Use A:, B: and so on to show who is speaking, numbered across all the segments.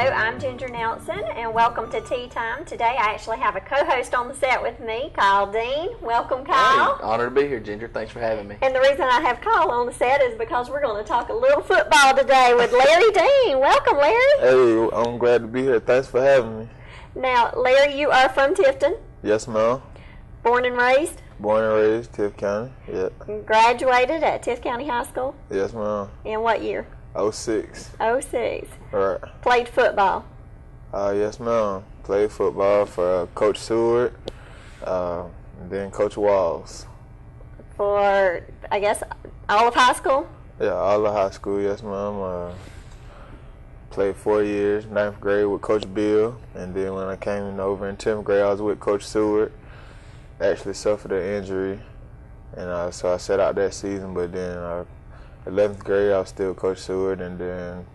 A: I'm Ginger Nelson, and welcome to Tea Time. Today I actually have a co-host on the set with me, Kyle Dean. Welcome, Kyle.
B: Hey, honored to be here, Ginger. Thanks for having me.
A: And the reason I have Kyle on the set is because we're going to talk a little football today with Larry Dean. Welcome, Larry.
C: Hey, I'm glad to be here. Thanks for having me.
A: Now, Larry, you are from Tifton.
C: Yes, ma'am.
A: Born and raised?
C: Born and raised, Tift County. Yep.
A: Graduated at Tift County High School?
C: Yes, ma'am.
A: In what year?
C: 06.
A: 06.
C: Right.
A: Played football?
C: Yes, ma'am. Played football for Coach Seward, and then Coach Walls.
A: For, I guess, all of high school?
C: Yeah, all of high school, yes, ma'am. Played 4 years, 9th grade with Coach Bill, and then when I came over in 10th grade, I was with Coach Seward. Actually suffered an injury, and so I sat out that season, but then 11th grade, I was still Coach Seward, and then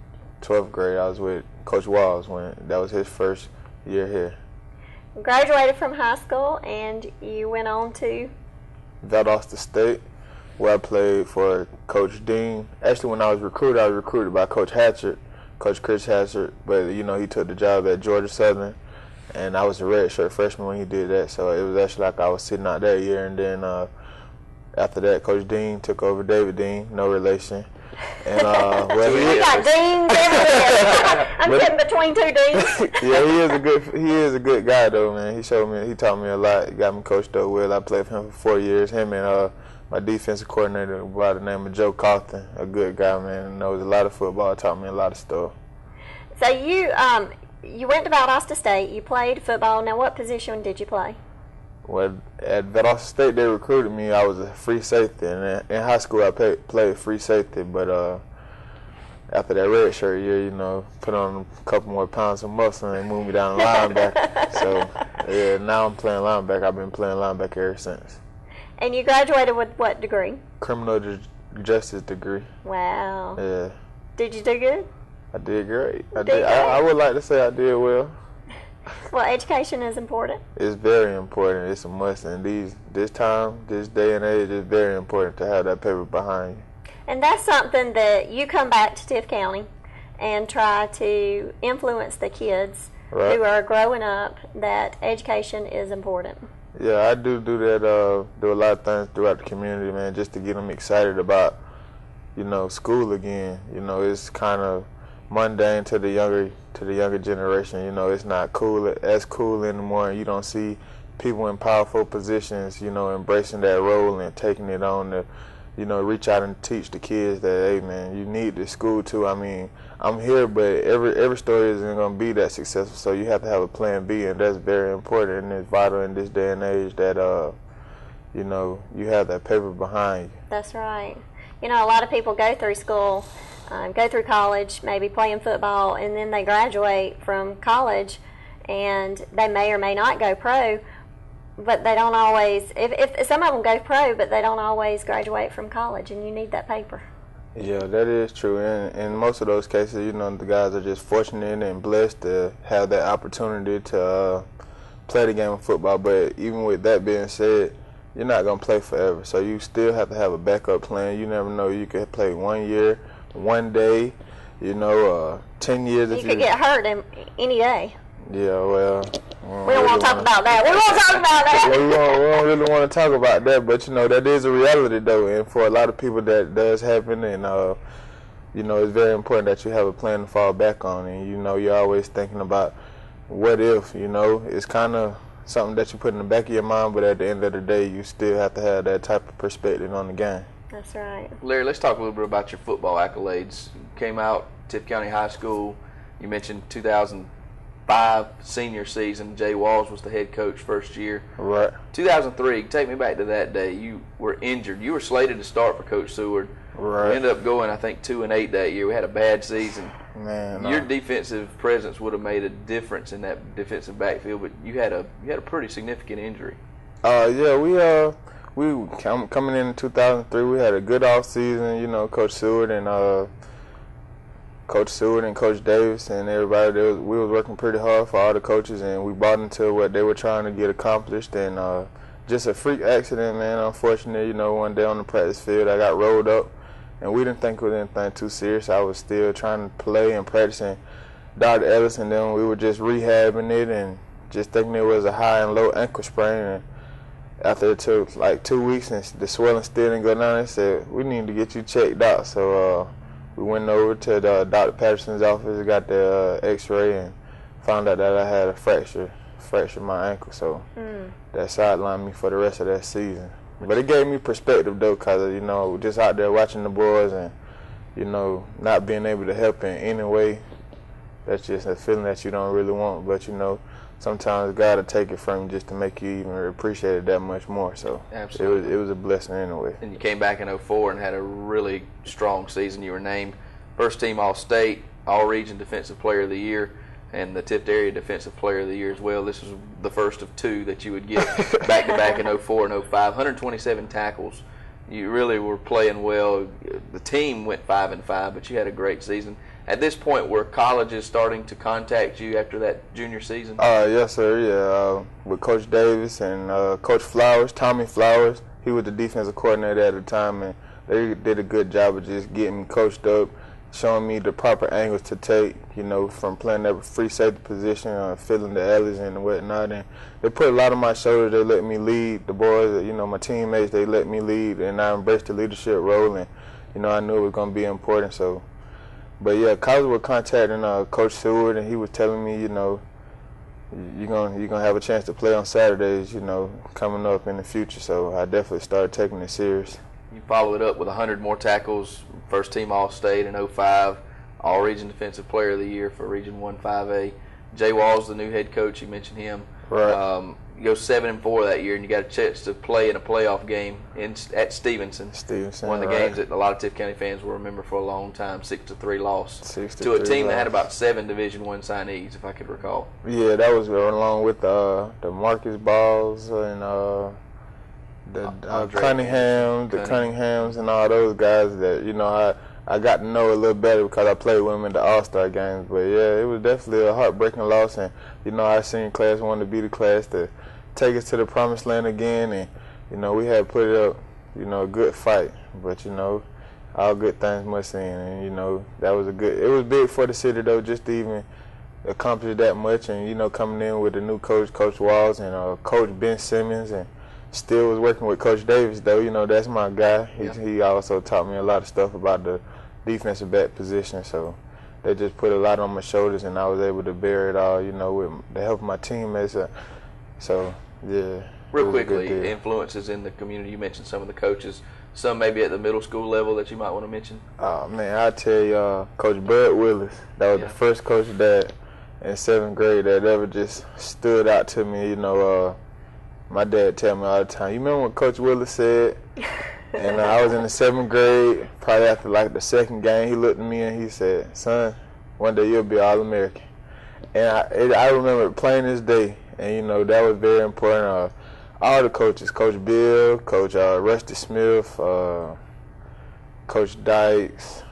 C: 12th grade, I was with Coach Walls when that was his first year here.
A: Graduated from high school, and you went on to?
C: Valdosta State, where I played for Coach Dean. Actually, when I was recruited by Coach Hatchett, Coach Chris Hatchett, but he took the job at Georgia Southern, and I was a redshirt freshman when he did that, so it was actually like I was sitting out that year, and then after that, Coach Dean took over. David Dean, no relation. And
A: we got Deans everywhere. I'm sitting between two Deans.
C: Yeah, he is a good guy though, man. He taught me a lot. He got me coached up well. I played for him for 4 years. Him and my defensive coordinator by the name of Joe Tifton, a good guy, man. Knows a lot of football. Taught me a lot of stuff.
A: So you went to Valdosta State. You played football. Now, what position did you play?
C: Well, at Valdosta State, they recruited me. I was a free safety, and in high school, I played free safety. But after that red shirt year, put on a couple more pounds of muscle and moved me down to linebacker. So, yeah, now I'm playing linebacker. I've been playing linebacker ever since.
A: And you graduated with what degree?
C: Criminal justice degree.
A: Wow.
C: Yeah.
A: Did you do good?
C: I did great. I would like to say I did well.
A: Well, education is important.
C: It's very important. It's a must. And this day and age, it's very important to have that paper behind you.
A: And that's something that you come back to Tift County and try to influence the kids who are growing up that education is important.
C: Yeah, I do that. Do a lot of things throughout the community, man, just to get them excited about, school again. It's kind of mundane to the younger generation. It's not as cool anymore. You don't see people in powerful positions, embracing that role and taking it on to, reach out and teach the kids that, hey man, you need this school too. I mean, I'm here, but every story isn't going to be that successful, so you have to have a plan B, and that's very important, and it's vital in this day and age that you have that paper behind you.
A: That's right. A lot of people go through school, go through college, maybe playing football, and then they graduate from college, and they may or may not go pro, but they don't always, if some of them go pro, but they don't always graduate from college, and you need that paper. Yeah,
C: that is true. And in most of those cases, the guys are just fortunate and blessed to have that opportunity to play the game of football. But even with that being said, you're not going to play forever. So you still have to have a backup plan. You never know. You could play 1 year, 1 day, 10 years.
A: You could get hurt any day.
C: Yeah, well.
A: We don't want to talk about that. We won't talk about that.
C: We don't really want to talk about that, but that is a reality though, and for a lot of people that does happen, and it's very important that you have a plan to fall back on, and you're always thinking about what if. It's kind of something that you put in the back of your mind, but at the end of the day, you still have to have that type of perspective on the game.
A: That's right.
B: Larry, let's talk a little bit about your football accolades. You came out Tift County High School. You mentioned 2005 senior season. Jay Walls was the head coach first year.
C: Right.
B: 2003, take me back to that day. You were injured. You were slated to start for Coach Seward.
C: Right.
B: We ended up going, I think, 2-8 that year. We had a bad season.
C: Man,
B: your defensive presence would have made a difference in that defensive backfield, but you had a pretty significant injury.
C: Yeah, we coming in 2003. We had a good off season. Coach Seward and Coach Davis and everybody. We was working pretty hard for all the coaches, and we bought into what they were trying to get accomplished. And just a freak accident, man. Unfortunately, one day on the practice field, I got rolled up. And we didn't think it was anything too serious. I was still trying to play and practicing, Dr. Ellis, and then we were just rehabbing it and just thinking it was a high and low ankle sprain. And after it took like 2 weeks and the swelling still didn't go down, they said, we need to get you checked out. So we went over to Dr. Patterson's office, got the x-ray, and found out that I had a fractured my ankle. So that sidelined me for the rest of that season. But it gave me perspective, though, because, you know, just out there watching the boys and, you know, not being able to help in any way, that's just a feeling that you don't really want. But, you know, sometimes God will take it from you just to make you even appreciate it that much more. So
B: absolutely,
C: it was a blessing anyway.
B: And you came back in 2004 and had a really strong season. You were named first team All-State, All-Region Defensive Player of the Year, and the Tifton Area Defensive Player of the Year as well. This was the first of two that you would get back-to-back in 2004 and 2005. 127 tackles. You really were playing well. The team went 5-5, but you had a great season. At this point, were colleges starting to contact you after that junior season?
C: Yes, sir. Yeah, with Coach Davis and Coach Flowers, Tommy Flowers. He was the defensive coordinator at the time, and they did a good job of just getting me coached up, showing me the proper angles to take, you know, from playing that free safety position, filling the alleys and whatnot. And they put a lot on my shoulders. They let me lead the boys, you know, my teammates. They let me lead, and I embraced the leadership role. And, you know, I knew it was going to be important. So, but yeah, college was contacting Coach Seward, and he was telling me, you know, you're gonna have a chance to play on Saturdays, you know, coming up in the future. So I definitely started taking it serious.
B: You followed it up with 100 more tackles, first team All-State in 2005, All-Region Defensive Player of the Year for Region 1 5A. Jay Walls, the new head coach, you mentioned him.
C: Right.
B: You go 7-4 that year, and you got a chance to play in a playoff game at Stevenson. One of the games that a lot of Tift County fans will remember for a long time. 6-3 loss to a team that had about 7 Division I signees, if I could recall.
C: Yeah, that was along with the Marcus Balls and the Cunninghams and all those guys that, you know, I got to know a little better because I played with them in the All-Star games. But yeah, it was definitely a heartbreaking loss, and, you know, our senior class wanted to be the class to take us to the promised land again, and, you know, we had put up, you know, a good fight. But, you know, all good things must end, and, you know, it was big for the city, though, just to even accomplish that much. And, you know, coming in with the new coach, Coach Walls, and Coach Ben Simmons, and still was working with Coach Davis, though. You know, that's my guy. He also taught me a lot of stuff about the defensive back position. So they just put a lot on my shoulders, and I was able to bear it all, you know, with the help of my teammates. So, yeah.
B: Real quickly, influences in the community. You mentioned some of the coaches. Some maybe at the middle school level that you might want to mention.
C: Oh, man, I tell you, Coach Bud Willis. That was the first coach that in 7th grade that ever just stood out to me. You know, my dad tell me all the time, you remember what Coach Willis said? And I was in the 7th grade, probably after like the second game, he looked at me and he said, son, one day you'll be All-American. And I remember it plain as day. And, you know, that was very important. All the coaches, Coach Bill, Coach Rusty Smith, Coach Dykes,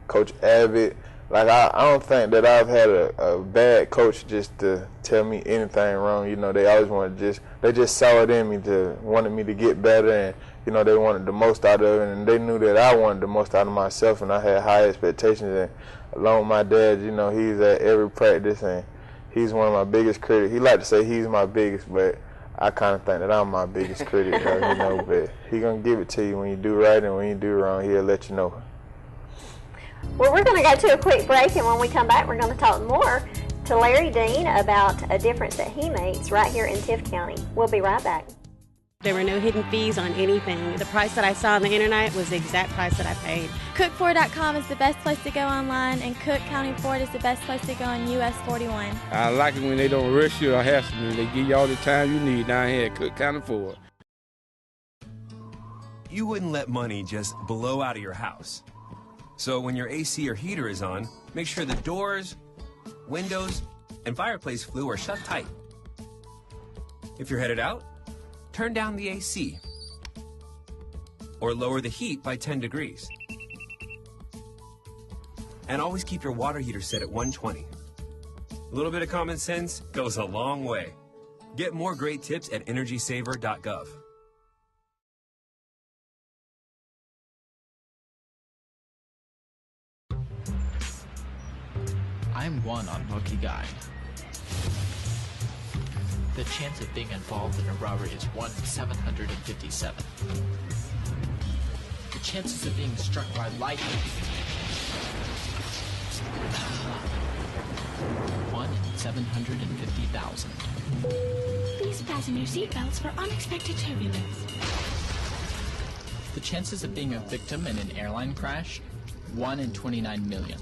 C: Coach Abbott. Like, I don't think that I've had a bad coach just to tell me anything wrong. You know, they always they just saw it in me, wanted me to get better, and, you know, they wanted the most out of it, and they knew that I wanted the most out of myself, and I had high expectations. And along with my dad, you know, he's at every practice, and he's one of my biggest critics. He like to say he's my biggest, but I kind of think that I'm my biggest critic, you know, but he going to give it to you when you do right, and when you do wrong, he'll let you know.
A: Well, we're going to go to a quick break, and when we come back, we're going to talk more to Larry Dean about a difference that he makes right here in Tift County. We'll be right back.
D: There were no hidden fees on anything. The price that I saw on the internet was the exact price that I paid.
E: Cook4.com is the best place to go online, and Cook County Ford is the best place to go on US 41.
F: I like it when they don't rush you or hassle you. They give you all the time you need down here at Cook County Ford.
G: You wouldn't let money just blow out of your house. So when your AC or heater is on, make sure the doors, windows, and fireplace flue are shut tight. If you're headed out, turn down the AC or lower the heat by 10 degrees. And always keep your water heater set at 120. A little bit of common sense goes a long way. Get more great tips at energysaver.gov.
H: I'm one unlucky guy. The chance of being involved in a robbery is 1 in 757. The chances of being struck by lightning. 1 in 750,000.
I: Please fasten your seatbelts for unexpected turbulence.
H: The chances of being a victim in an airline crash? 1 in 29 million.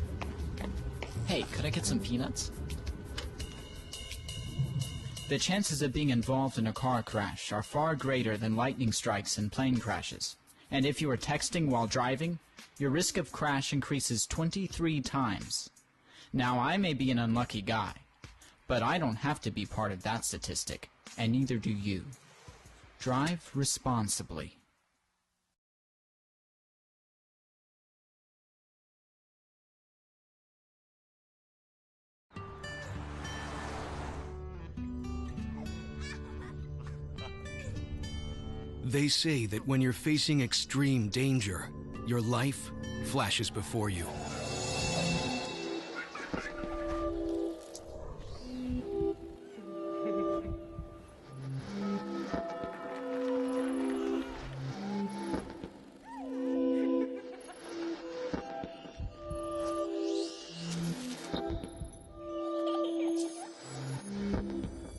H: Hey, could I get some peanuts? The chances of being involved in a car crash are far greater than lightning strikes and plane crashes. And if you are texting while driving, your risk of crash increases 23 times. Now, I may be an unlucky guy, but I don't have to be part of that statistic, and neither do you. Drive responsibly.
J: They say that when you're facing extreme danger, your life flashes before you.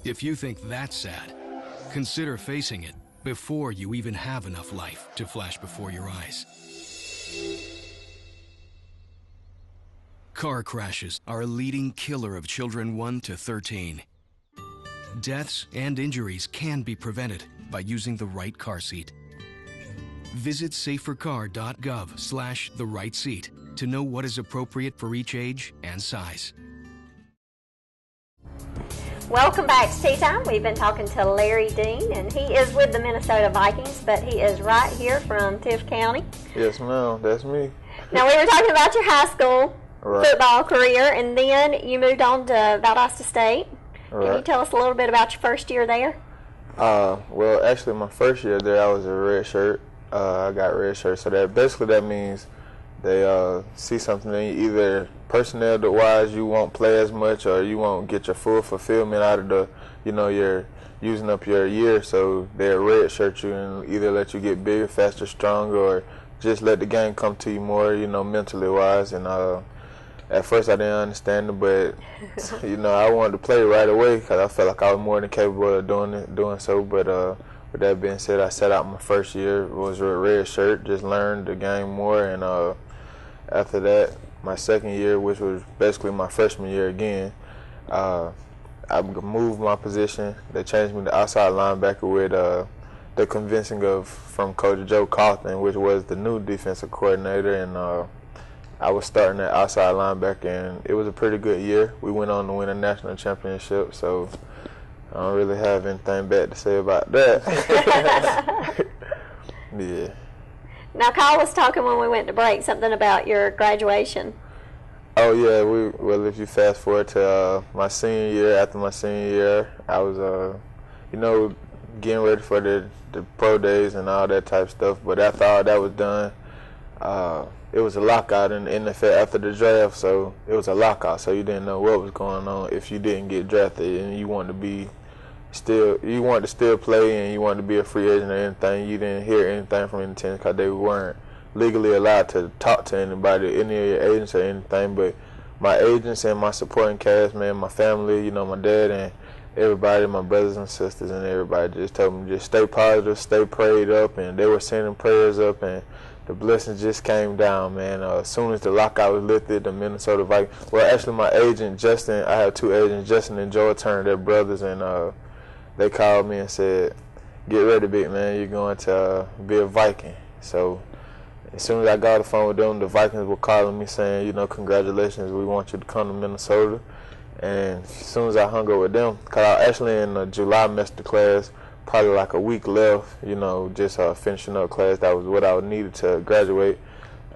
J: If you think that's sad, consider facing it before you even have enough life to flash before your eyes. Car crashes are a leading killer of children 1 to 13. Deaths and injuries can be prevented by using the right car seat. Visit safercar.gov/the-right-seat to know what is appropriate for each age and size.
A: Welcome back to Tea Time. We've been talking to Larry Dean, and he is with the Minnesota Vikings, but he is right here from Tifton County.
C: Yes, ma'am. That's me.
A: Now, we were talking about your high school football career, and then you moved on to Valdosta State.
C: Right.
A: Can you tell us a little bit about your first year there?
C: Well, actually, my first year there, I was a red shirt. I got red shirt, so that means they see something in you, either personnel-wise you won't play as much, or you won't get your full fulfillment out of the, you're using up your year, so they'll red shirt you and either let you get bigger, faster, stronger, or just let the game come to you more, mentally-wise. And at first I didn't understand it, but I wanted to play right away because I felt like I was more than capable of doing so. But with that being said, I sat out my first year, was a red shirt, just learned the game more, and after that, my second year, which was basically my freshman year again, I moved my position. They changed me to outside linebacker with the convincing from Coach Joe Carlton, which was the new defensive coordinator, and I was starting at outside linebacker, and it was a pretty good year. We went on to win a national championship, so I don't really have anything bad to say about that. Yeah.
A: Now, Kyle was talking when we went to break something about your graduation.
C: Oh, yeah. Well, if you fast forward to my senior year, after my senior year, I was, getting ready for the pro days and all that type of stuff. But after all that was done, it was a lockout in the NFL after the draft. So it was a lockout, so you didn't know what was going on if you didn't get drafted and you wanted to still play and you wanted to be a free agent or anything. You didn't hear anything from any teams because they weren't legally allowed to talk to anybody, any of your agents or anything. But my agents and my supporting cast, man, my family, my dad and everybody, my brothers and sisters and everybody just told me just stay positive, stay prayed up, and they were sending prayers up, and the blessings just came down, man. As soon as the lockout was lifted, the Minnesota Vikings, well, actually my agent, Justin, I have two agents, Justin and Joel Turner, they're brothers, and they called me and said, get ready, big man, you're going to be a Viking. So as soon as I got on the phone with them, the Vikings were calling me saying, congratulations, we want you to come to Minnesota. And as soon as I hung up with them, because I actually in the July semester class, probably like a week left, just finishing up class, that was what I needed to graduate.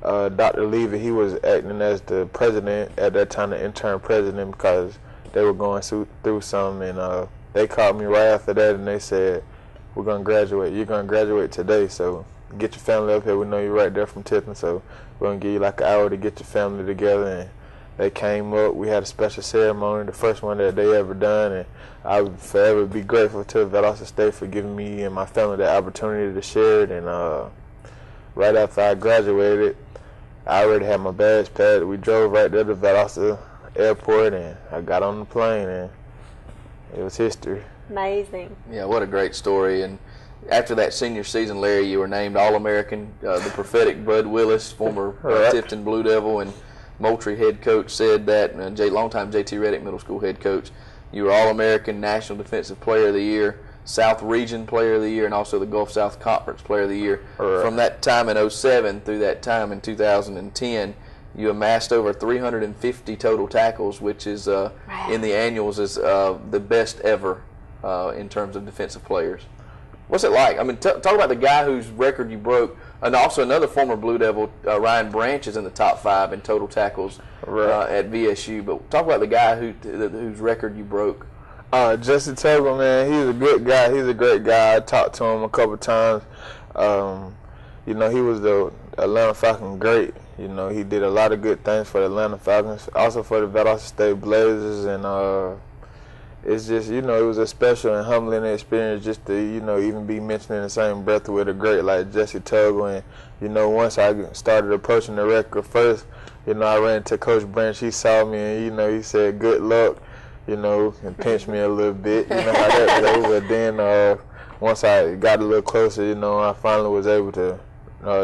C: Dr. Levy, he was acting as the president at that time, the interim president, because they were going through something, and they called me right after that, and they said, we're going to graduate. You're going to graduate today, so get your family up here. We know you're right there from Tifton, so we're going to give you like an hour to get your family together. And they came up. We had a special ceremony, the first one that they ever done, and I would forever be grateful to Valdosta State for giving me and my family the opportunity to share it. And right after I graduated, I already had my bags packed. We drove right there to Valdosta Airport, and I got on the plane, and it was history.
A: Amazing.
B: Yeah, what a great story. And after that senior season, Larry, you were named All-American. The prophetic Bud Willis, former Tifton Blue Devil and Moultrie head coach, said that. Longtime J.T. Reddick Middle School head coach. You were All-American, National Defensive Player of the Year, South Region Player of the Year, and also the Gulf South Conference Player of the Year. From that time in 07 through that time in 2010, you amassed over 350 total tackles, which is in the annuals is the best ever in terms of defensive players. What's it like? I mean, talk about the guy whose record you broke, and also another former Blue Devil, Ryan Branch, is in the top 5 in total tackles at VSU. But talk about the guy whose record you broke.
C: Jesse Tuggle, man, he's a good guy. He's a great guy. I talked to him a couple times. You know, he was the Atlanta Falcon great. You know, he did a lot of good things for the Atlanta Falcons, also for the Valdosta State Blazers, and it's just, you know, it was a special and humbling experience just to, you know, even be mentioned in the same breath with a great like Jesse Tuggle. And, you know, once I started approaching the record first, you know, I ran to Coach Branch. He saw me and, you know, he said, good luck, you know, and pinched me a little bit. You know how that goes. But then once I got a little closer, you know, I finally was able to,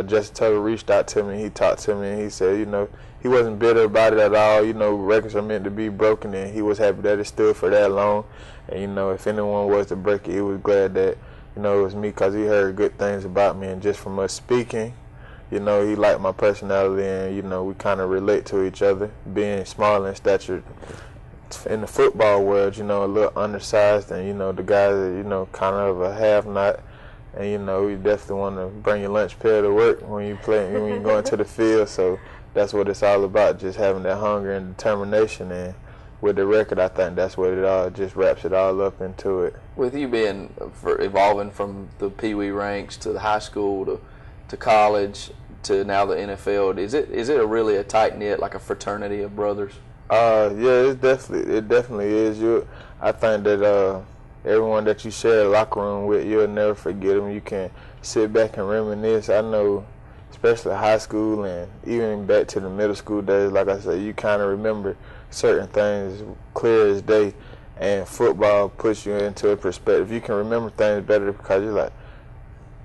C: Jesse Tuggle reached out to me. He talked to me and he said, you know, he wasn't bitter about it at all. You know, records are meant to be broken, and he was happy that it stood for that long. And, you know, if anyone was to break it, he was glad that, you know, it was me, because he heard good things about me. And just from us speaking, you know, he liked my personality, and, you know, we kind of relate to each other. Being small in stature in the football world, you know, a little undersized, and, you know, the guys that, you know, kind of a have-not. And, you know, you definitely want to bring your lunch pail to work when you go into the field. So that's what it's all about, just having that hunger and determination. And with the record, I think that's what it all just wraps it all up into it.
B: With you being evolving from the Pee Wee ranks to the high school to college to now the NFL, is it really a tight knit, like a fraternity of brothers?
C: Yeah, it definitely is. I think that everyone that you share a locker room with, you'll never forget them. You can sit back and reminisce. I know, especially high school and even back to the middle school days, like I said, you kind of remember certain things clear as day, and football puts you into a perspective. You can remember things better because you're like,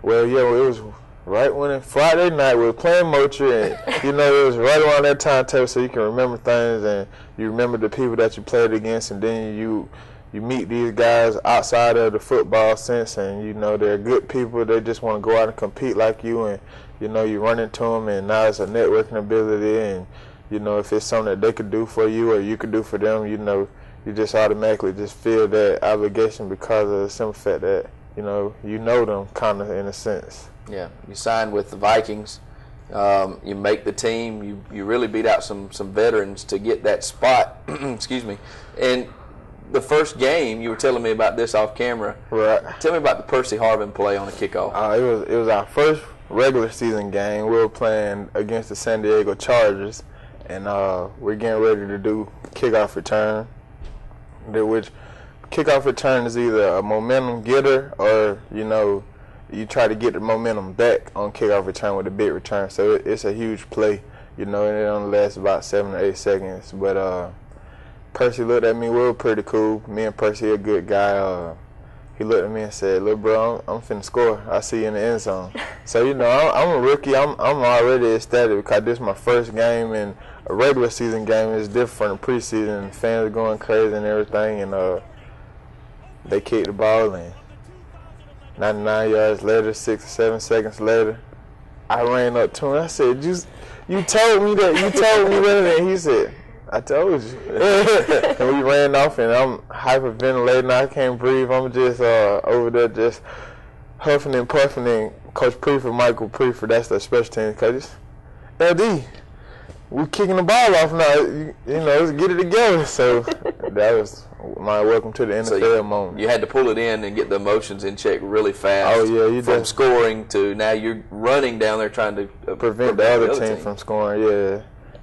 C: well, yeah, it was right when Friday night we were playing Moultrie, and, you know, it was right around that timetable, so you can remember things, and you remember the people that you played against, and then you meet these guys outside of the football sense, and, you know, they're good people. They just want to go out and compete like you, and, you know, you run into them, and now it's a networking ability, and, you know, if it's something that they could do for you or you could do for them, you know, you just automatically just feel that obligation because of the simple fact that, you know them kind of in a sense.
B: Yeah, you signed with the Vikings. You make the team. You really beat out some veterans to get that spot. Excuse me. And the first game, you were telling me about this off camera.
C: Right.
B: Tell me about the Percy Harvin play on the kickoff.
C: It was our first regular season game. We were playing against the San Diego Chargers, and we're getting ready to do kickoff return, which kickoff return is either a momentum getter or, you know, you try to get the momentum back on kickoff return with a big return. So it's a huge play, you know, and it only lasts about 7 or 8 seconds. But Percy looked at me. We were pretty cool. Me and Percy, a good guy. He looked at me and said, "Look, bro, I'm finna score. I see you in the end zone." So, you know, I'm a rookie. I'm already ecstatic because this is my first game, and a regular season game is different from preseason. Fans are going crazy and everything, and they kicked the ball, and 99 yards later, 6 or 7 seconds later, I ran up to him. I said, "You told me that." And he said, "I told you." And we ran off, and I'm hyperventilating. I can't breathe. I'm just over there just huffing and puffing. And Coach Prefer, Michael Prefer, that's the special teams coach. LD, we kicking the ball off now. You know, let's get it together. So that was my welcome to the NFL moment.
B: You had to pull it in and get the emotions in check really fast.
C: Oh, yeah.
B: From scoring to now you're running down there trying to
C: prevent the other team from scoring, yeah.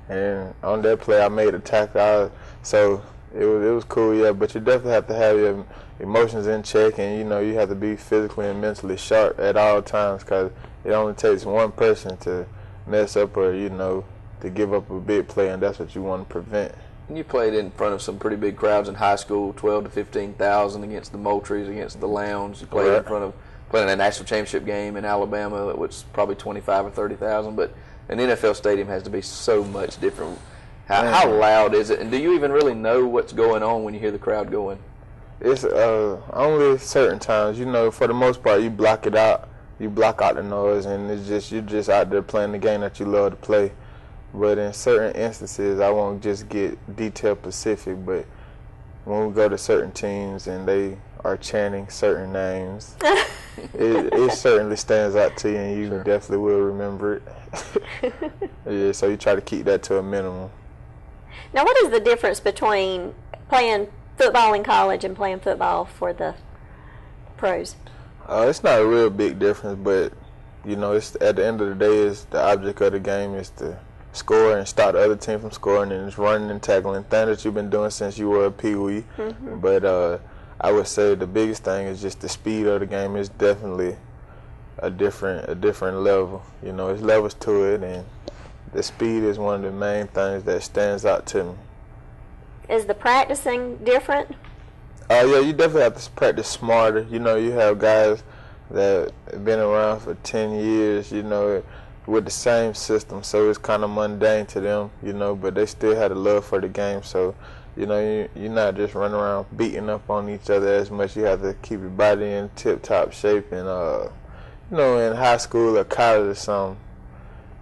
C: And on that play, I made a tackle. So it was cool, yeah. But you definitely have to have your emotions in check, and you have to be physically and mentally sharp at all times, because it only takes one person to mess up or to give up a big play, and that's what you want to prevent.
B: You played in front of some pretty big crowds in high school, 12 to 15,000 against the Moultries, against the Lowndes. You played playing a national championship game in Alabama, which was probably 25 or 30,000. But an NFL stadium has to be so much different. How loud is it? And do you even really know what's going on when you hear the crowd going?
C: It's only certain times. For the most part, you block it out. You block out the noise, and you're just out there playing the game that you love to play. But in certain instances, I won't just get detail specific, but when we go to certain teams and they are chanting certain names, it certainly stands out to you, and you definitely will remember it. Yeah, so you try to keep that to a minimum.
A: Now, what is the difference between playing football in college and playing football for the pros?
C: It's not a real big difference, but it's at the end of the day, it's the object of the game is to score and stop the other team from scoring, and it's running and tackling, things that you've been doing since you were a pee-wee. Mm-hmm. But I would say the biggest thing is just the speed of the game is definitely a different level. There's levels to it, and the speed is one of the main things that stands out to me.
A: Is the practicing different?
C: Yeah, you definitely have to practice smarter. You have guys that have been around for 10 years, with the same system, so it's kind of mundane to them, but they still had a love for the game. So, you're not just running around beating up on each other as much. You have to keep your body in tip-top shape. And, in high school or college or something,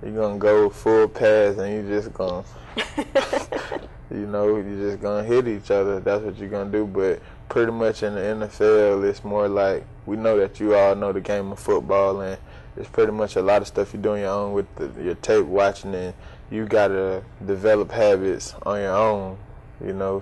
C: you're going to go full pass and you're just going to, you're just going to hit each other. That's what you're going to do. But pretty much in the NFL, it's more like we know that you all know the game of football, and it's pretty much a lot of stuff you do on your own with your tape watching, and you got to develop habits on your own,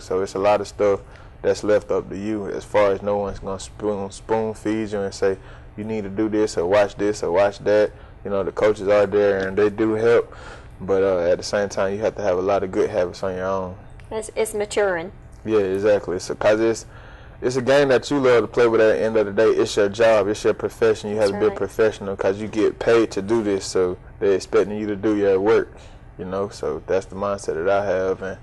C: So it's a lot of stuff that's left up to you, as far as no one's going to spoon feed you and say, you need to do this or watch that. The coaches are there, and they do help. But at the same time, you have to have a lot of good habits on your own.
A: It's maturing.
C: Yeah, exactly. Because it's a game that you love to play, but at the end of the day, it's your job, it's your profession. You have to be a professional because you get paid to do this, so they're expecting you to do your work, So that's the mindset that I have, and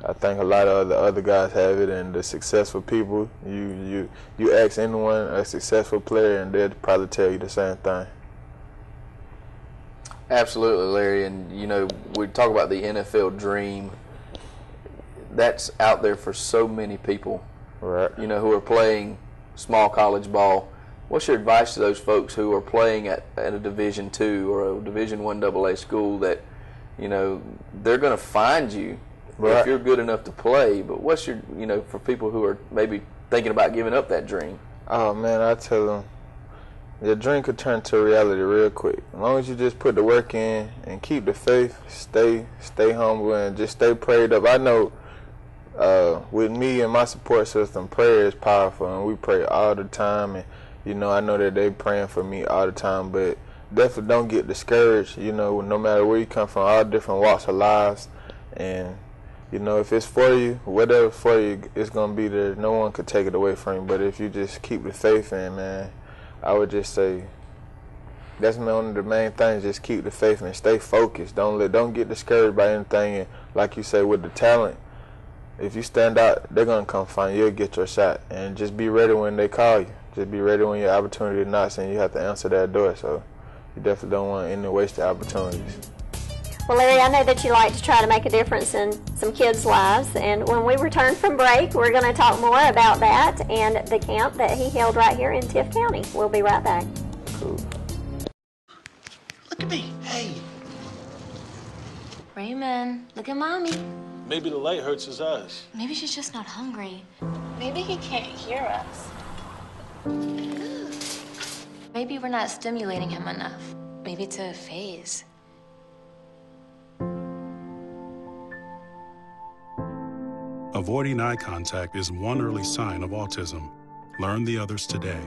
C: I think a lot of the other guys have it, and the successful people, you ask anyone, a successful player, and they'll probably tell you the same thing.
B: Absolutely, Larry, and we talk about the NFL dream. That's out there for so many people.
C: Right.
B: Who are playing small college ball. What's your advice to those folks who are playing at a Division II or a Division I AA school that, they're going to find you if you're good enough to play, but what's your, for people who are maybe thinking about giving up that dream?
C: Oh, man, I tell them, your dream could turn to reality real quick. As long as you just put the work in and keep the faith, stay humble, and just stay prayed up. I know with me and my support system, prayer is powerful, and we pray all the time, and I know that they praying for me all the time, but definitely don't get discouraged, no matter where you come from, all different walks of lives, and if it's for you, whatever for you, it's going to be there. No one could take it away from you, but if you just keep the faith in, man, I would just say that's one of the main things, just keep the faith and stay focused. Don't get discouraged by anything, and like you say, with the talent, if you stand out, they're going to come find you. You'll get your shot. And just be ready when they call you. Just be ready when your opportunity knocks, and you have to answer that door. So you definitely don't want any wasted opportunities.
A: Well, Larry, I know that you like to try to make a difference in some kids' lives. And when we return from break, we're going to talk more about that and the camp that he held right here in Tift County. We'll be right back.
C: Cool.
K: Look at me. Hey.
L: Raymond, look at Mommy.
K: Maybe the light hurts his eyes.
L: Maybe she's just not hungry.
M: Maybe he can't hear us.
L: Maybe we're not stimulating him enough. Maybe it's a phase.
N: Avoiding eye contact is one early sign of autism. Learn the others today.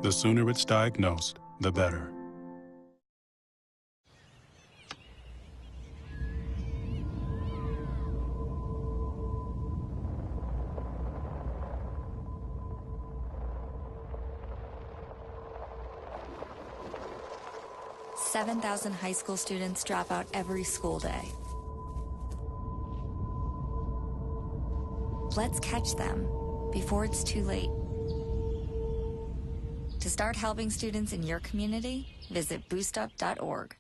N: The sooner it's diagnosed, the better.
O: 7,000 high school students drop out every school day. Let's catch them before it's too late. To start helping students in your community, visit boostup.org.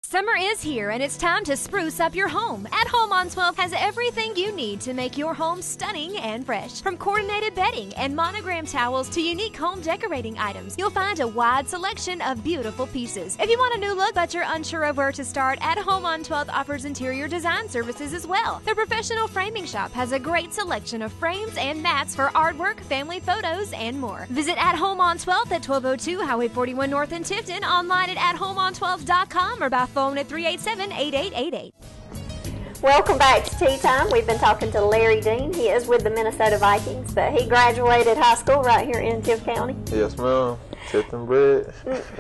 P: Summer is here, and it's time to spruce up your home. At Home on 12 has everything you need to make your home stunning and fresh. From coordinated bedding and monogram towels to unique home decorating items, you'll find a wide selection of beautiful pieces. If you want a new look but you're unsure of where to start, At Home on 12 offers interior design services as well. The professional framing shop has a great selection of frames and mats for artwork, family photos, and more. Visit At Home on 12 at 1202 Highway 41 North in Tifton, online at athomeon12.com, or by phone at 387-8888.
A: Welcome back to Tea Time. We've been talking to Larry Dean. He is with the Minnesota Vikings, but he graduated high school right here in Tift County.
C: Yes, ma'am. Tifton bred.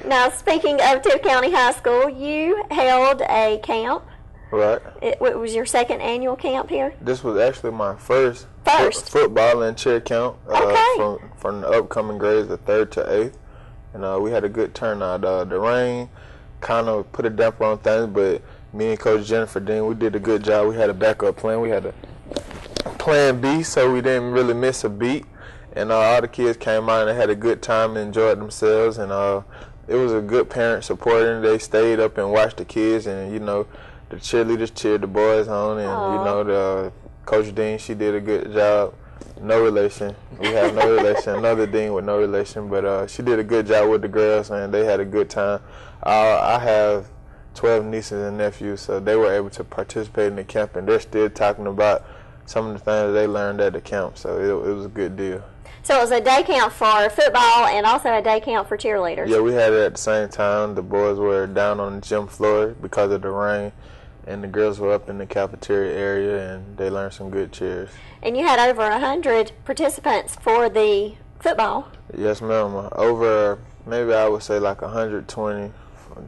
A: Now, speaking of Tift County High School, you held a camp.
C: Right.
A: It was your second annual camp here?
C: This was actually my first football and cheer camp from the upcoming grades of 3rd to 8th. And we had a good turnout. The rain kind of put a damper on things, but me and Coach Jennifer Dean, we did a good job. We had a backup plan. We had a plan B, so we didn't really miss a beat. And all the kids came out and they had a good time and enjoyed themselves. And it was a good parent supporting. They stayed up and watched the kids, and the cheerleaders cheered the boys on, and the Coach Dean, she did a good job. No relation. We have no relation. Another Dean with no relation, but she did a good job with the girls, and they had a good time. I have 12 nieces and nephews, so they were able to participate in the camp, and they're still talking about some of the things they learned at the camp, so it was a good deal.
A: So it was a day camp for football and also a day camp for cheerleaders.
C: Yeah, we had it at the same time. The boys were down on the gym floor because of the rain, and the girls were up in the cafeteria area, and they learned some good cheers.
A: And you had over 100 participants for the football.
C: Yes, ma'am. Over, maybe I would say like 120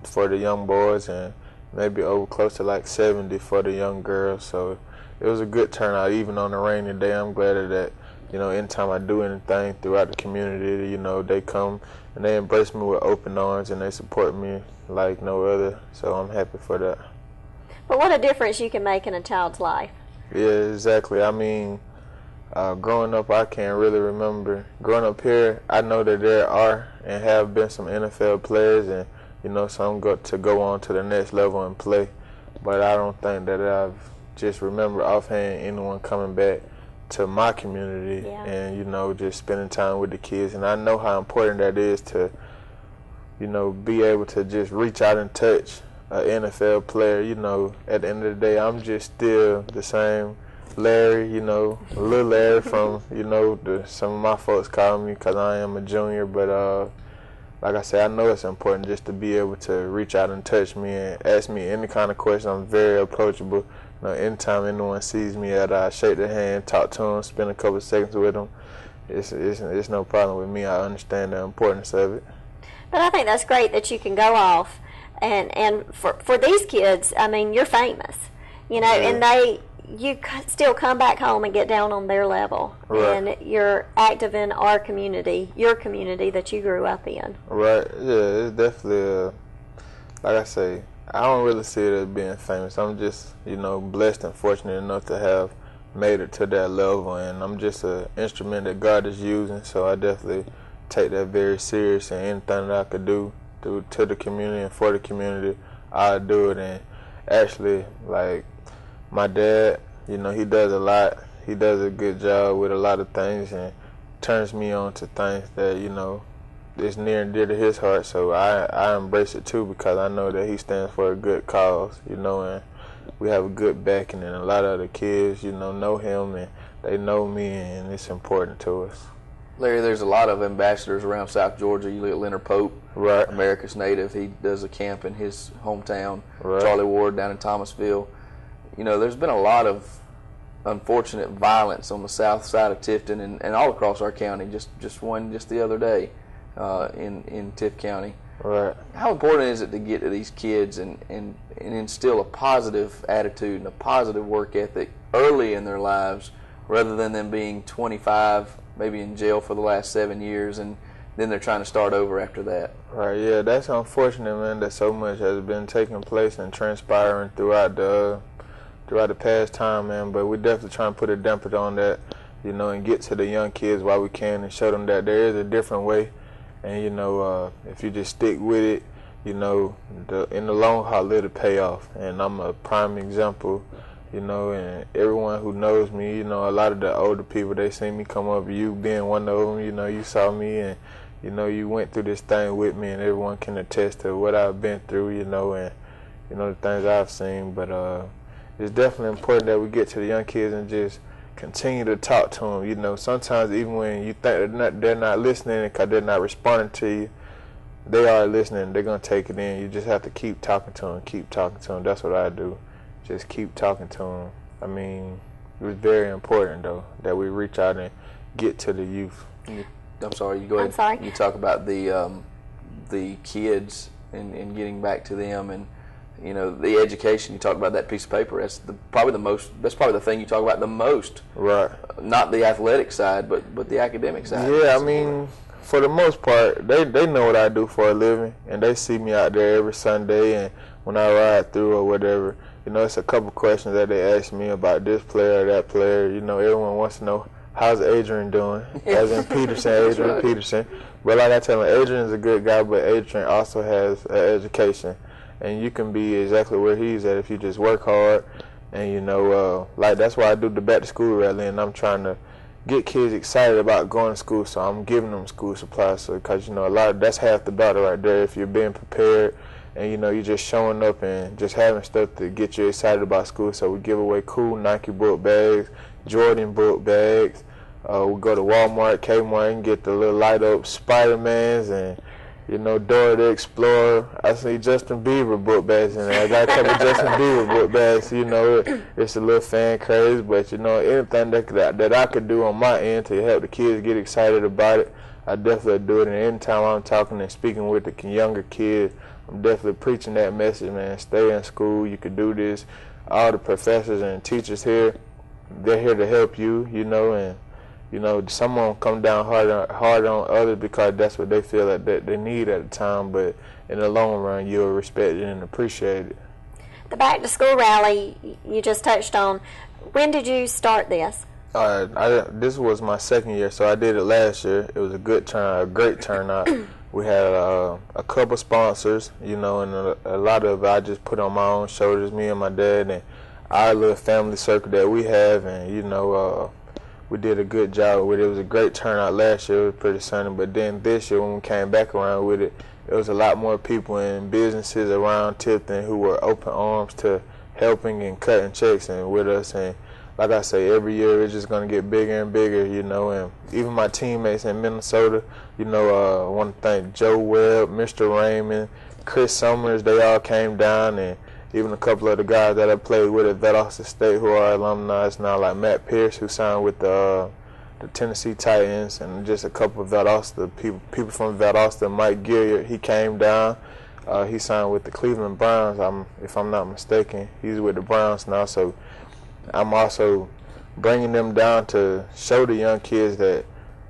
C: for the young boys, and maybe over close to like 70 for the young girls. So it was a good turnout, even on a rainy day. I'm glad that, anytime I do anything throughout the community, they come and they embrace me with open arms, and they support me like no other. So I'm happy for that.
A: But what a difference you can make in a child's life.
C: Yeah, exactly. I mean, growing up, I can't really remember. Growing up here, I know that there are and have been some NFL players, and some got to go on to the next level and play. But I don't think that I've just remember offhand anyone coming back to my community and just spending time with the kids. And I know how important that is to be able to just reach out and touch an NFL player. At the end of the day, I'm just still the same Larry, little Larry from, some of my folks call me because I am a junior. But like I said, I know it's important just to be able to reach out and touch me and ask me any kind of question. I'm very approachable. Anytime anyone sees me, I shake their hand, talk to them, spend a couple of seconds with them. It's no problem with me. I understand the importance of it.
A: But I think that's great that you can go off. And for these kids, I mean, you're famous, and you still come back home and get down on their level. Right. And you're active in our community, your community that you grew up in.
C: Right, yeah, it's definitely, like I say, I don't really see it as being famous. I'm just, blessed and fortunate enough to have made it to that level, and I'm just an instrument that God is using, so I definitely take that very serious, and anything that I could do to the community and for the community, I'll do it. And actually, like, my dad, he does a lot. He does a good job with a lot of things and turns me on to things that, is near and dear to his heart. So I embrace it too, because I know that he stands for a good cause, and we have a good backing, and a lot of the kids, know him and they know me, and it's important to us.
B: Larry, there's a lot of ambassadors around South Georgia. You look at Leonard Pope,
C: right,
B: America's native. He does a camp in his hometown.
C: Right.
B: Charlie Ward down in Thomasville. There's been a lot of unfortunate violence on the south side of Tifton and all across our county. Just one the other day in Tift County.
C: Right.
B: How important is it to get to these kids and instill a positive attitude and a positive work ethic early in their lives, rather than them being 25, maybe in jail for the last 7 years, and then they're trying to start over after that.
C: Right, yeah, that's unfortunate, man, that so much has been taking place and transpiring throughout the past time, man, but we definitely trying to put a damper on that, you know, and get to the young kids while we can and show them that there is a different way. And, you know, if you just stick with it, you know, in the long haul, it'll pay off. And I'm a prime example, you know, and everyone who knows me, you know, a lot of the older people, they see me come up, you being one of them, you know, you saw me and, you know, you went through this thing with me, and everyone can attest to what I've been through, you know, and, you know, the things I've seen. But it's definitely important that we get to the young kids and just continue to talk to them. You know, sometimes even when you think they're not listening because they're not responding to you, they are listening. They're going to take it in. You just have to keep talking to them, keep talking to them. That's what I do. Just keep talking to them. I mean, it was very important, though, that we reach out and get to the youth.
B: I'm sorry, you go ahead.
A: I'm sorry.
B: You talk about the kids and getting back to them, and you know, the education. You talk about that piece of paper. That's probably the thing you talk about the most.
C: Right.
B: Not the athletic side, but the academic side.
C: Yeah, I mean, for the most part, they know what I do for a living, and they see me out there every Sunday, and when I ride through or whatever, you know, it's a couple questions that they ask me about this player or that player. You know, everyone wants to know, how's Adrian doing? As in Adrian right. Peterson. But like I tell them, Adrian's a good guy, but Adrian also has an education. And you can be exactly where he's at if you just work hard. And, you know, like that's why I do the back to school rally, and I'm trying to get kids excited about going to school. So I'm giving them school supplies. So, because, you know, that's half the battle right there. If you're being prepared and, you know, you're just showing up and just having stuff to get you excited about school. So we give away cool Nike book bags, Jordan book bags. We go to Walmart, Kmart, and get the little light up Spider-Mans and, you know, Dora the Explorer. I see Justin Bieber book bags in there. I got a couple Justin Bieber book bags. You know, it's a little fan craze, but, you know, anything that I could do on my end to help the kids get excited about it, I definitely do it. And anytime I'm talking and speaking with the younger kids, I'm definitely preaching that message, man. Stay in school. You could do this. All the professors and teachers here, they're here to help you, you know, and you know, someone come down hard on others because that's what they feel that they need at the time. But in the long run, you'll respect it and appreciate it.
A: The back to school rally you just touched on. When did you start this?
C: This was my second year, so I did it last year. It was a great turnout. We had a couple sponsors, you know, and a lot of it I just put on my own shoulders, me and my dad, and our little family circle that we have, and you know. We did a good job with it. It was a great turnout last year. It was pretty sunny. But then this year when we came back around with it, there was a lot more people and businesses around Tifton who were open arms to helping and cutting checks and with us. And like I say, every year it's just going to get bigger and bigger, you know. And even my teammates in Minnesota, you know, I want to thank Joe Webb, Mr. Raymond, Chris Summers. They all came down, and even a couple of the guys that I played with at Valdosta State who are alumni now, like Matt Pierce, who signed with the Tennessee Titans, and just a couple of Valdosta people from Valdosta. Mike Gilliard, he came down. He signed with the Cleveland Browns, if I'm not mistaken. He's with the Browns now, so I'm also bringing them down to show the young kids that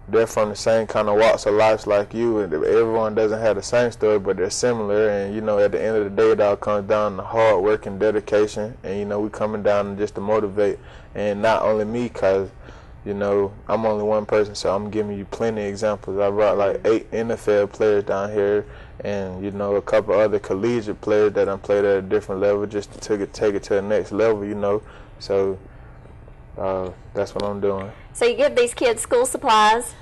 C: they're from the same kind of walks of life like you, and everyone doesn't have the same story, but they're similar. And you know, at the end of the day, it all comes down to hard work and dedication. And you know, we coming down just to motivate, and not only me, cause you know I'm only one person, so I'm giving you plenty of examples. I brought like 8 NFL players down here, and you know a couple other collegiate players that I played at a different level, just to take it to the next level. You know, so that's what I'm doing.
A: So you give these kids school supplies,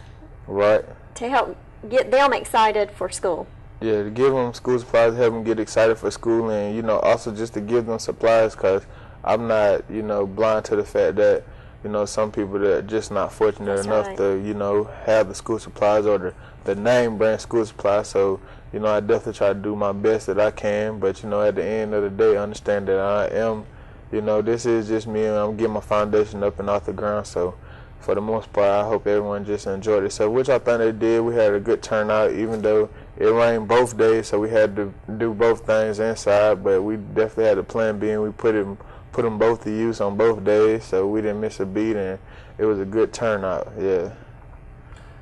C: right,
A: to help get them excited for school.
C: Yeah, to give them school supplies, help them get excited for school, and you know also just to give them supplies, because I'm not, you know, blind to the fact that, you know, some people that are just not fortunate enough to, you know, have the school supplies or the name brand school supplies. So, you know, I definitely try to do my best that I can, but you know, at the end of the day, understand that I am, you know, this is just me, and I'm getting my foundation up and off the ground. So for the most part, I hope everyone just enjoyed it. So, which I think they did. We had a good turnout, even though it rained both days, so we had to do both things inside. But we definitely had a plan B, and we put them both to use on both days, so we didn't miss a beat, and it was a good turnout. Yeah.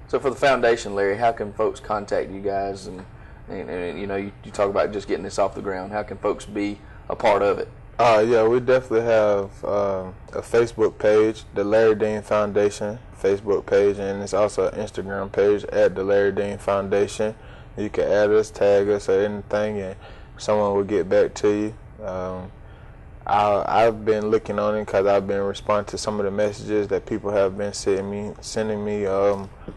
B: So for the foundation, Larry, how can folks contact you guys? And you know, you talk about just getting this off the ground. How can folks be a part of it?
C: Yeah, we definitely have a Facebook page, the Larry Dean Foundation Facebook page, and it's also an Instagram page at the Larry Dean Foundation. You can add us, tag us, or anything, and someone will get back to you. I've been looking on it because I've been responding to some of the messages that people have been sending me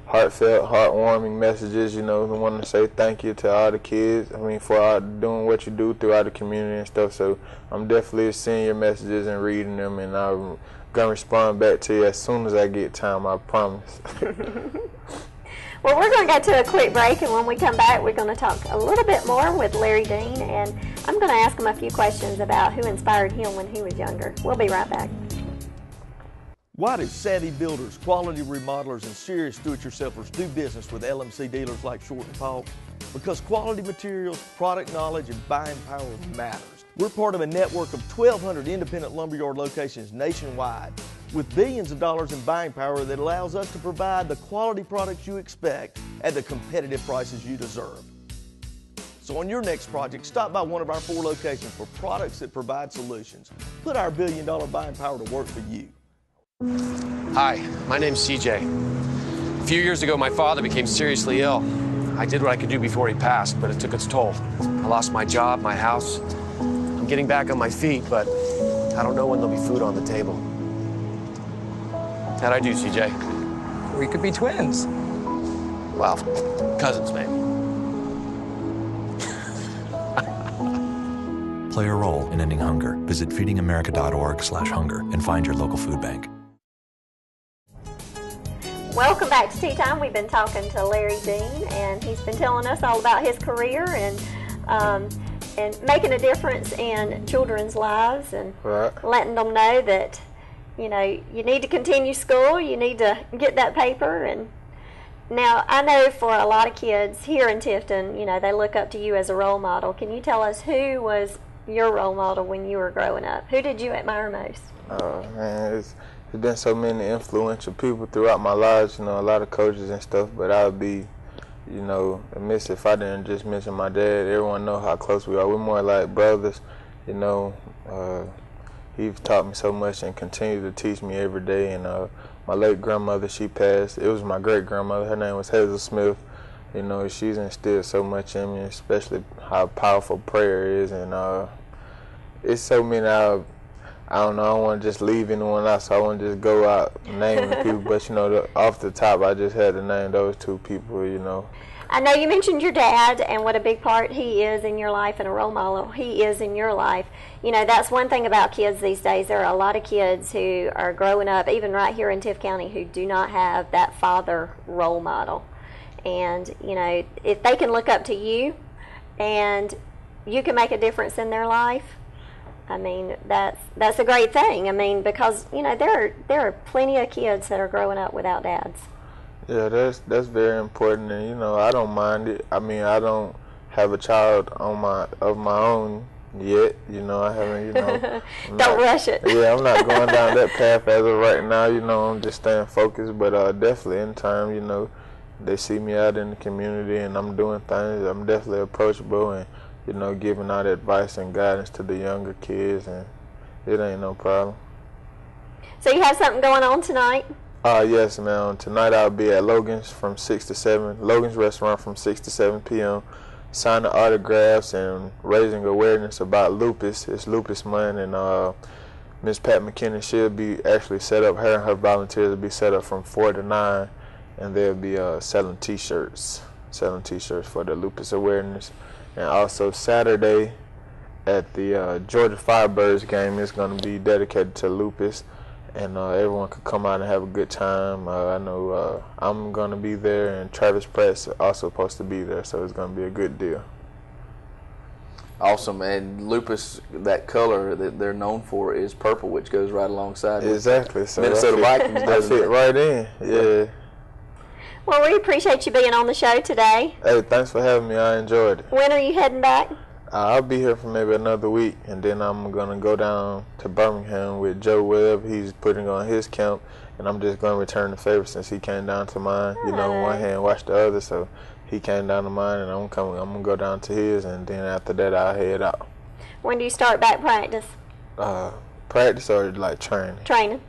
C: heartfelt, heartwarming messages, you know, who want to say thank you to all the kids, for doing what you do throughout the community and stuff. So I'm definitely seeing your messages and reading them, and I'm going to respond back to you as soon as I get time, I promise.
A: Well, we're going to go to a quick break, and when we come back, we're going to talk a little bit more with Larry Dean, and I'm going to ask him a few questions about who inspired him when he was younger. We'll be right back.
Q: Why do savvy builders, quality remodelers, and serious do-it-yourselfers do business with LMC dealers like Short and Paul? Because quality materials, product knowledge, and buying power matters. We're part of a network of 1,200 independent lumberyard locations nationwide with billions of dollars in buying power that allows us to provide the quality products you expect at the competitive prices you deserve. So on your next project, stop by one of our 4 locations for products that provide solutions. Put our billion-dollar buying power to work for you.
R: Hi, my name's CJ. A few years ago, my father became seriously ill. I did what I could do before he passed, but it took its toll. I lost my job, my house. I'm getting back on my feet, but I don't know when there'll be food on the table. How'd I do, CJ?
S: We could be twins.
R: Well, cousins, maybe.
T: Play a role in ending hunger. Visit feedingamerica.org/hunger and find your local food bank.
A: Welcome back to Tea Time. We've been talking to Larry Dean, and he's been telling us all about his career and making a difference in children's lives, and letting them know that, you know, you need to continue school, you need to get that paper. And now, I know for a lot of kids here in Tifton, you know, they look up to you as a role model. Can you tell us who was your role model when you were growing up? Who did you admire most?
C: Oh, man, there's been so many influential people throughout my life, you know, a lot of coaches and stuff, but I would be, you know, amiss if I didn't just mention my dad. Everyone know how close we are. We're more like brothers, you know. He's taught me so much and continues to teach me every day. And my late grandmother, she passed. It was my great-grandmother. Her name was Hazel Smith. You know, she's instilled so much in me, especially how powerful prayer is. And it's so many, I don't know, I don't want to just leave anyone out, so I want to just go out naming people. But, you know, off the top, I just had to name those 2 people, you know.
A: I know you mentioned your dad and what a big part he is in your life and a role model he is in your life. You know, that's one thing about kids these days. There are a lot of kids who are growing up, even right here in Tiff County, who do not have that father role model. And, you know, if they can look up to you and you can make a difference in their life, I mean, that's a great thing. I mean, because, you know, there are plenty of kids that are growing up without dads.
C: Yeah, that's very important, and, you know, I don't mind it. I mean, I don't have a child of my own yet. You know, I haven't, you know.
A: Don't rush it.
C: Yeah, I'm not going down that path as of right now. You know, I'm just staying focused. But definitely in time, you know, they see me out in the community and I'm doing things. I'm definitely approachable and, you know, giving out advice and guidance to the younger kids, and it ain't no problem.
A: So you have something going on tonight?
C: Yes, ma'am. Tonight I'll be at Logan's from 6 to 7. Logan's Restaurant from 6 to 7 p.m. Signing autographs and raising awareness about lupus. It's Lupus Month, and Miss Pat McKinnon, she'll be actually set up. Her and her volunteers will be set up from 4 to 9, and they'll be selling T-shirts for the lupus awareness. And also Saturday at the Georgia Firebirds game is going to be dedicated to lupus. And everyone could come out and have a good time. I know I'm going to be there, and Travis Pratt's also supposed to be there, so it's going to be a good deal.
B: Awesome. And lupus, that color that they're known for is purple, which goes right alongside
C: exactly.
B: So Minnesota Vikings.
C: That fit right in, yeah.
A: Well, we appreciate you being on the show today.
C: Hey, thanks for having me. I enjoyed it.
A: When are you heading back?
C: I'll be here for maybe another week, and then I'm going to go down to Birmingham with Joe Webb. He's putting on his camp, and I'm just going to return the favor since he came down to mine. You know, one hand wash the other, so he came down to mine, and I'm going to go down to his, and then after that I'll head out.
A: When do you start back practice?
C: Practice or like training?
A: Training.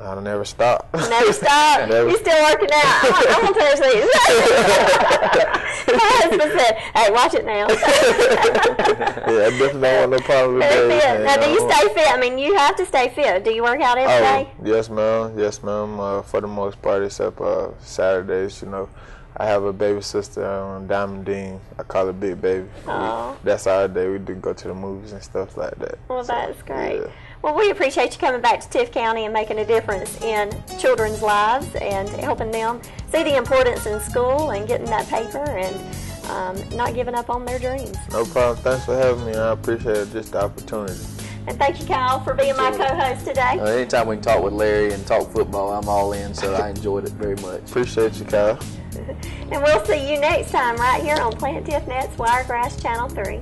C: I'll never stop.
A: Never stop.
C: Never.
A: You're still working out. I want to touch these. My husband said, "Hey, watch it now."
C: Yeah, I definitely don't want no problem with that.
A: Now, do you stay fit? I mean, you have to stay fit. Do you work out every day?
C: Yes, ma'am. Yes, ma'am. For the most part, except Saturdays. You know, I have a baby sister, Diamond Dean. I call her Big Baby. That's our day. We do go to the movies and stuff like that.
A: Well, that's great. Yeah. Well, we appreciate you coming back to Tift County and making a difference in children's lives and helping them see the importance in school and getting that paper and not giving up on their dreams.
C: No problem. Thanks for having me. I appreciate just the opportunity.
A: And thank you, Kyle, for being my co-host today.
B: Anytime we can talk with Larry and talk football, I'm all in, so I enjoyed it very much.
C: Appreciate you, Kyle.
A: And we'll see you next time right here on Plant Tift Net's Wiregrass Channel 3.